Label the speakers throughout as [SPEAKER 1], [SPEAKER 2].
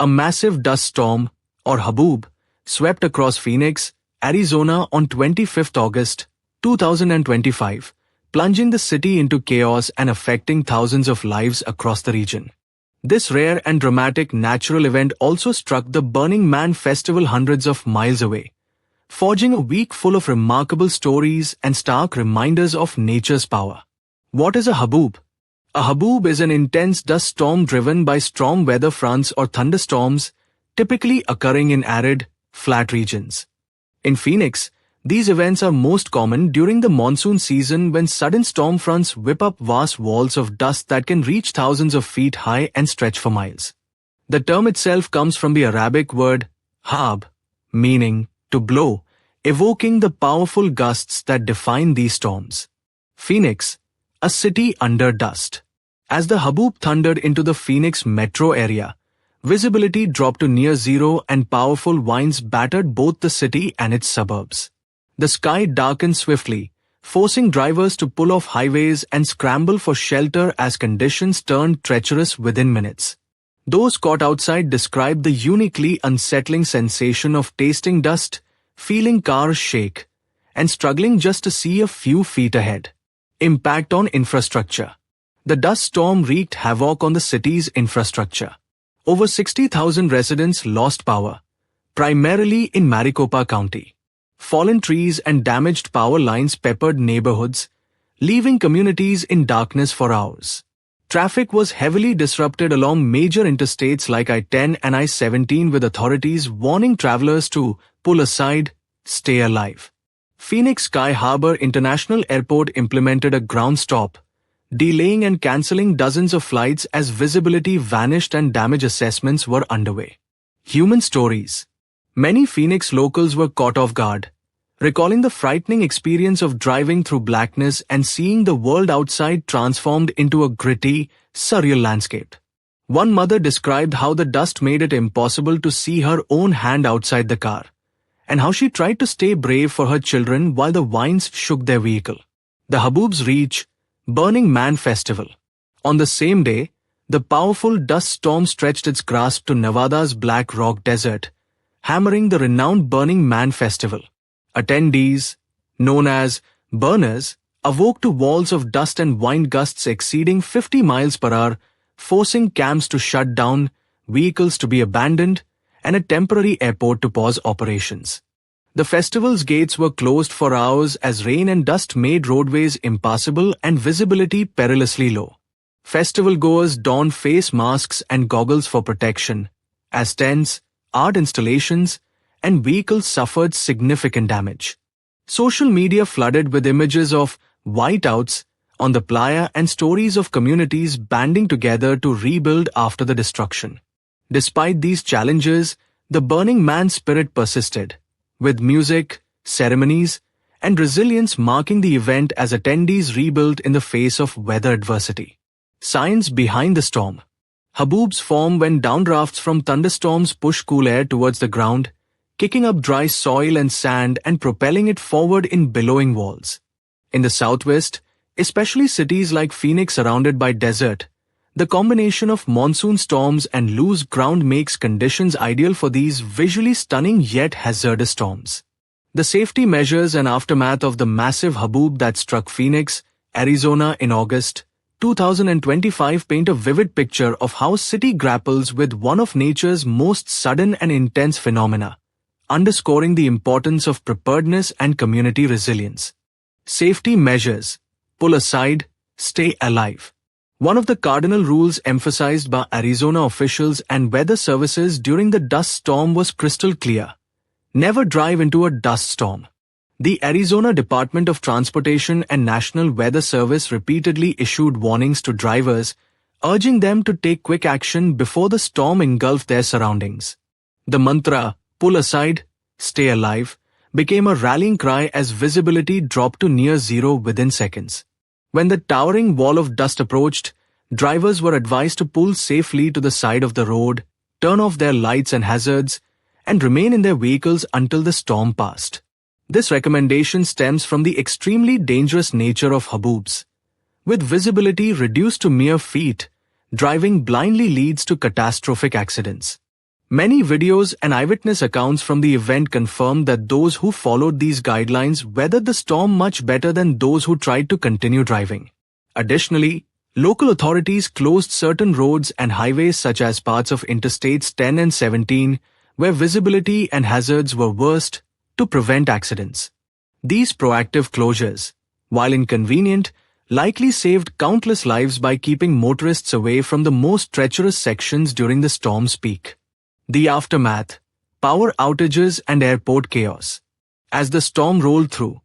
[SPEAKER 1] A massive dust storm, or Haboob, swept across Phoenix, Arizona on 25th August, 2025, plunging the city into chaos and affecting thousands of lives across the region. This rare and dramatic natural event also struck the Burning Man festival hundreds of miles away, forging a week full of remarkable stories and stark reminders of nature's power. What is a Haboob? A Haboob is an intense dust storm driven by storm weather fronts or thunderstorms, typically occurring in arid, flat regions. In Phoenix, these events are most common during the monsoon season when sudden storm fronts whip up vast walls of dust that can reach thousands of feet high and stretch for miles. The term itself comes from the Arabic word hab, meaning to blow, evoking the powerful gusts that define these storms. Phoenix, a city under dust. As the Haboob thundered into the Phoenix metro area, visibility dropped to near zero and powerful winds battered both the city and its suburbs. The sky darkened swiftly, forcing drivers to pull off highways and scramble for shelter as conditions turned treacherous within minutes. Those caught outside described the uniquely unsettling sensation of tasting dust, feeling cars shake, and struggling just to see a few feet ahead. Impact on infrastructure. The dust storm wreaked havoc on the city's infrastructure. Over 60,000 residents lost power, primarily in Maricopa County. Fallen trees and damaged power lines peppered neighborhoods, leaving communities in darkness for hours. Traffic was heavily disrupted along major interstates like I-10 and I-17, with authorities warning travelers to pull aside, stay alive. Phoenix Sky Harbor International Airport implemented a ground stop, delaying and canceling dozens of flights as visibility vanished and damage assessments were underway. Human stories. Many Phoenix locals were caught off guard, recalling the frightening experience of driving through blackness and seeing the world outside transformed into a gritty, surreal landscape. One mother described how the dust made it impossible to see her own hand outside the car, and how she tried to stay brave for her children while the winds shook their vehicle. The Haboob's reach, Burning Man Festival. On the same day, the powerful dust storm stretched its grasp to Nevada's Black Rock Desert, hammering the renowned Burning Man Festival. Attendees, known as burners, awoke to walls of dust and wind gusts exceeding 50 miles per hour, forcing camps to shut down, vehicles to be abandoned, and a temporary airport to pause operations. The festival's gates were closed for hours as rain and dust made roadways impassable and visibility perilously low. Festival-goers donned face masks and goggles for protection, as tents, art installations, and vehicles suffered significant damage. Social media flooded with images of whiteouts on the playa and stories of communities banding together to rebuild after the destruction. Despite these challenges, the Burning Man spirit persisted, with music, ceremonies, and resilience marking the event as attendees rebuilt in the face of weather adversity. Science behind the storm. Haboobs form when downdrafts from thunderstorms push cool air towards the ground, kicking up dry soil and sand and propelling it forward in billowing walls. In the southwest, especially cities like Phoenix surrounded by desert, the combination of monsoon storms and loose ground makes conditions ideal for these visually stunning yet hazardous storms. The safety measures and aftermath of the massive Haboob that struck Phoenix, Arizona in August 2025 paint a vivid picture of how city grapples with one of nature's most sudden and intense phenomena, underscoring the importance of preparedness and community resilience. Safety measures. Pull aside, stay alive. One of the cardinal rules emphasized by Arizona officials and weather services during the dust storm was crystal clear. Never drive into a dust storm. The Arizona Department of Transportation and National Weather Service repeatedly issued warnings to drivers, urging them to take quick action before the storm engulfed their surroundings. The mantra, pull aside, stay alive, became a rallying cry as visibility dropped to near zero within seconds. When the towering wall of dust approached, drivers were advised to pull safely to the side of the road, turn off their lights and hazards, and remain in their vehicles until the storm passed. This recommendation stems from the extremely dangerous nature of Haboobs. With visibility reduced to mere feet, driving blindly leads to catastrophic accidents. Many videos and eyewitness accounts from the event confirmed that those who followed these guidelines weathered the storm much better than those who tried to continue driving. Additionally, local authorities closed certain roads and highways such as parts of Interstates 10 and 17, where visibility and hazards were worst, to prevent accidents. These proactive closures, while inconvenient, likely saved countless lives by keeping motorists away from the most treacherous sections during the storm's peak. The aftermath: power outages and airport chaos. As the storm rolled through,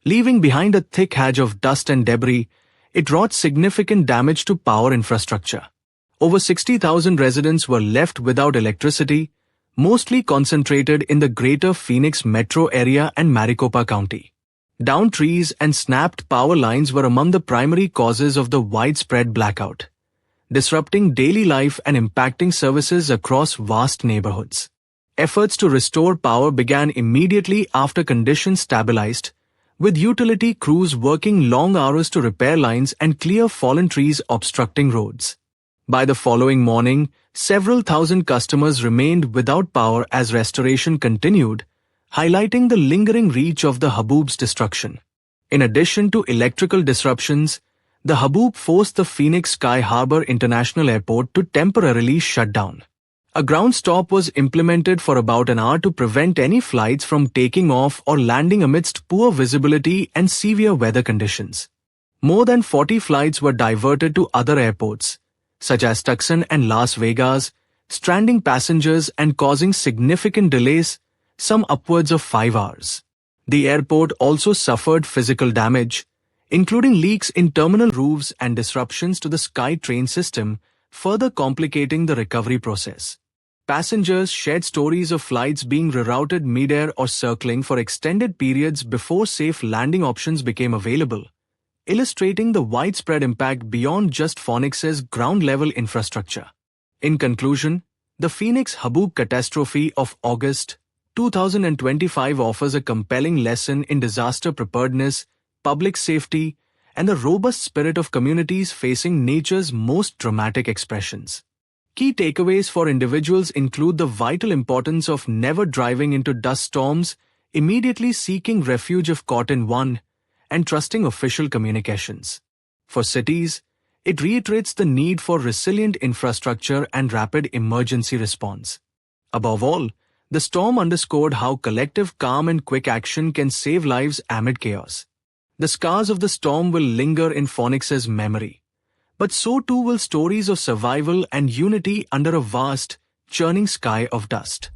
[SPEAKER 1] leaving behind a thick hedge of dust and debris, it wrought significant damage to power infrastructure. Over 60,000 residents were left without electricity, mostly concentrated in the greater Phoenix metro area and Maricopa County. Downed trees and snapped power lines were among the primary causes of the widespread blackout, disrupting daily life and impacting services across vast neighborhoods. Efforts to restore power began immediately after conditions stabilized, with utility crews working long hours to repair lines and clear fallen trees obstructing roads. By the following morning, several thousand customers remained without power as restoration continued, highlighting the lingering reach of the Haboob's destruction. In addition to electrical disruptions, the Haboob forced the Phoenix Sky Harbor International Airport to temporarily shut down. A ground stop was implemented for about an hour to prevent any flights from taking off or landing amidst poor visibility and severe weather conditions. More than 40 flights were diverted to other airports, such as Tucson and Las Vegas, stranding passengers and causing significant delays, some upwards of 5 hours. The airport also suffered physical damage, including leaks in terminal roofs and disruptions to the SkyTrain system, further complicating the recovery process. Passengers shared stories of flights being rerouted mid-air or circling for extended periods before safe landing options became available, illustrating the widespread impact beyond just Phoenix's ground-level infrastructure. In conclusion, the Phoenix Haboob catastrophe of August 2025 offers a compelling lesson in disaster preparedness, public safety, and the robust spirit of communities facing nature's most dramatic expressions. Key takeaways for individuals include the vital importance of never driving into dust storms, immediately seeking refuge if caught in one, and trusting official communications. For cities, it reiterates the need for resilient infrastructure and rapid emergency response. Above all, the storm underscored how collective calm and quick action can save lives amid chaos. The scars of the storm will linger in Phoenix's memory, but so too will stories of survival and unity under a vast, churning sky of dust.